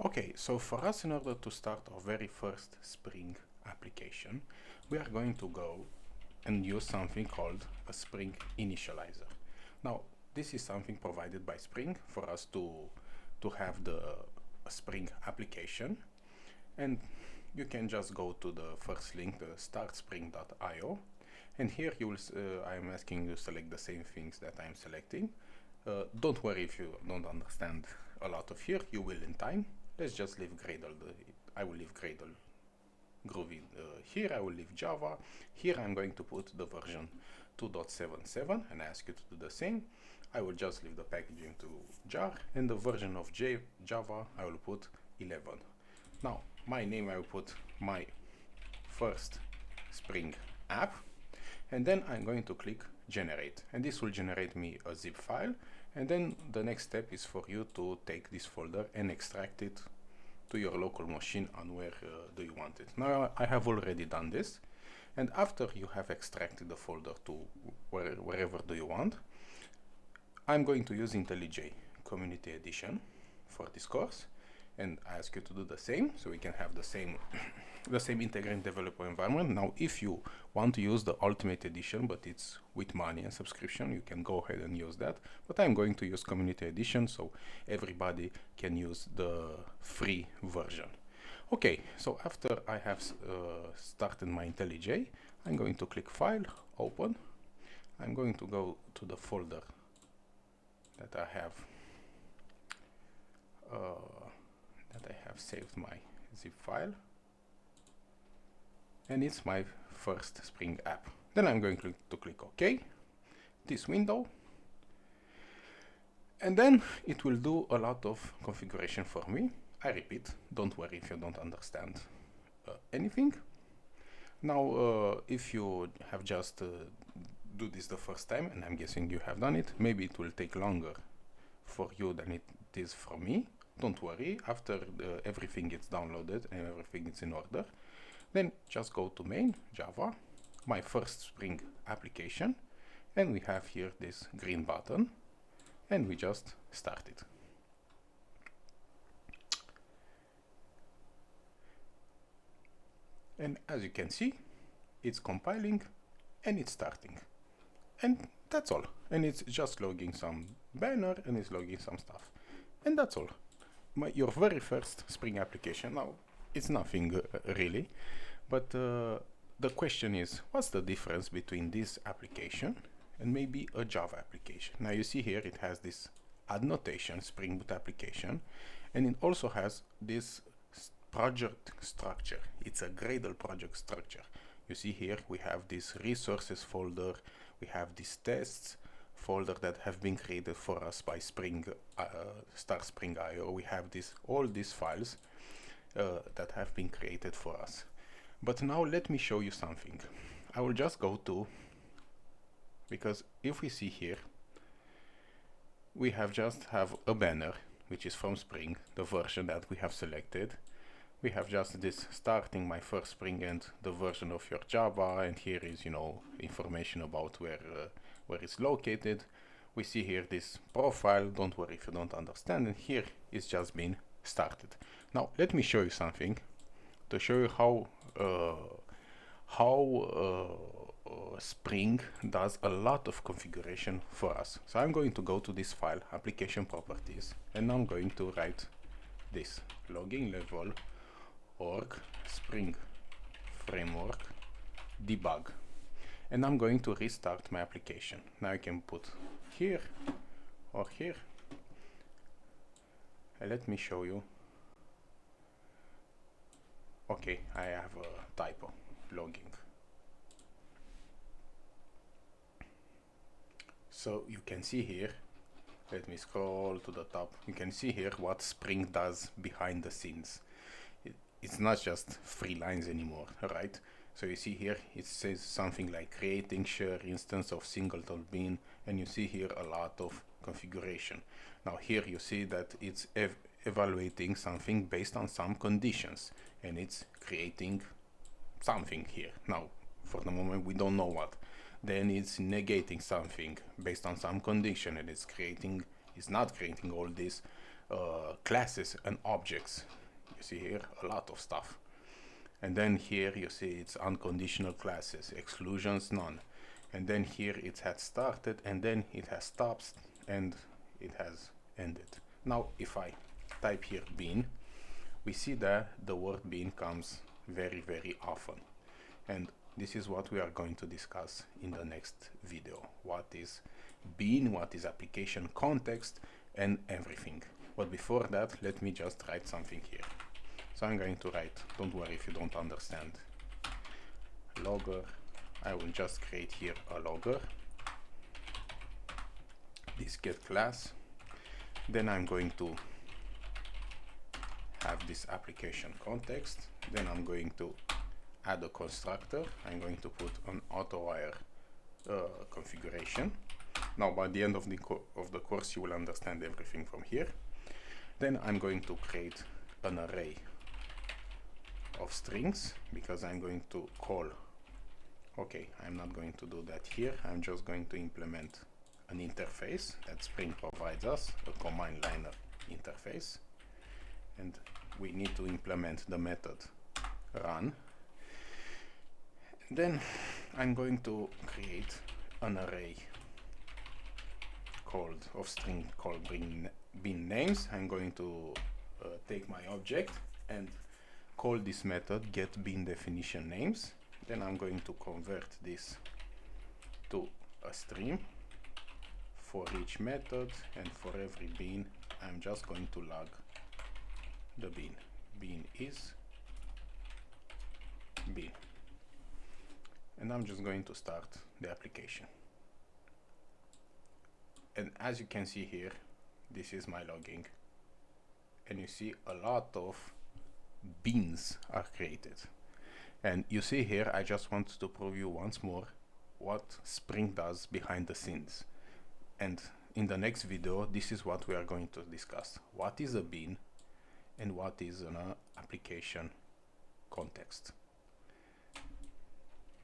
Okay, so for us, in order to start our very first Spring application, we are going to go and use something called a Spring initializer. Now, this is something provided by Spring for us to have the Spring application, and you can just go to the first link, the startspring.io, and here you will I am asking you to select the same things that I am selecting. Don't worry if you don't understand a lot of here, you will in time. Let's just leave Gradle. I will leave Gradle Groovy here. I will leave Java. Here I'm going to put the version 2.77 and ask you to do the same. I will just leave the packaging to jar, and the version of Java I will put 11. Now my name I will put my first Spring app, and then I'm going to click generate, and this will generate me a zip file, and then the next step is for you to take this folder and extract it to your local machine on where do you want it. Now I have already done this, and after you have extracted the folder to wherever do you want, I'm going to use IntelliJ Community Edition for this course, and I ask you to do the same so we can have the same the same integrated developer environment. Now if you want to use the Ultimate Edition but it's with money and subscription, you can go ahead and use that, but I'm going to use Community Edition so everybody can use the free version. Okay, so after I have started my IntelliJ, I'm going to click File, Open. I'm going to go to the folder that I have saved my zip file, and it's my first Spring app. Then I'm going to click OK, this window, and then it will do a lot of configuration for me. I repeat, don't worry if you don't understand anything. Now if you have just do this the first time, and I'm guessing you have done it, maybe it will take longer for you than it is for me. Don't worry, after everything gets downloaded and everything is in order, then just go to main, Java, my first Spring application, and we have here this green button, and we just start it. And as you can see, it's compiling and it's starting. And that's all. And it's just logging some banner and it's logging some stuff. And that's all. Your very first Spring application. Now, it's nothing really, but the question is, what's the difference between this application and maybe a Java application? Now you see here it has this add notation Spring Boot application, and it also has this project structure. It's a Gradle project structure. You see here we have this resources folder, we have these tests folder that have been created for us by Spring StartSpring.io. We have all these files that have been created for us. But now let me show you something. I will just go to, because if we see here, we just have a banner which is from Spring, the version that we have selected. We have just this starting my first Spring and the version of your Java, and here is, you know, information about where it's located. We see here this profile, don't worry if you don't understand, and here it's just been started. Now let me show you something to show you how Spring does a lot of configuration for us. So I'm going to go to this file, application properties, and I'm going to write this logging level org Spring framework debug, and I'm going to restart my application. Now I can put here or here, and let me show you. Okay, I have a typo, logging. So you can see here, let me scroll to the top, you can see here what Spring does behind the scenes. It's not just 3 lines anymore, right? So you see here it says something like creating share instance of singleton bin, and you see here a lot of configuration. Now here you see that it's evaluating something based on some conditions, and it's creating something here. Now for the moment we don't know what. Then it's negating something based on some condition, and it's not creating all this classes and objects. You see here a lot of stuff. And then here you see it's unconditional classes, exclusions none. And then here it has started, and then it has stopped, and it has ended. Now if I type here bean, we see that the word bean comes very, very often. And this is what we are going to discuss in the next video. What is bean, what is application context, and everything. But before that, let me just write something here. So I'm going to write, don't worry if you don't understand, logger. I will just create here a logger, this get class. Then I'm going to have this application context. Then I'm going to add a constructor. I'm going to put an AutoWire configuration. Now by the end of the course you will understand everything from here. Then I'm going to create an array of strings, because I'm going to call, okay, I'm not going to do that here. I'm just going to implement an interface that Spring provides us, a command liner interface, and we need to implement the method run. Then I'm going to create an array of string called bean names. I'm going to take my object and call this method get bean definition names. Then I'm going to convert this to a stream for each method, and for every bean I'm just going to log the bean. Bean is bean, and I'm just going to start the application. And as you can see here, this is my logging, and you see a lot of beans are created. And you see here, I just want to prove you once more what Spring does behind the scenes. And in the next video, this is what we are going to discuss. What is a bean and what is an application context.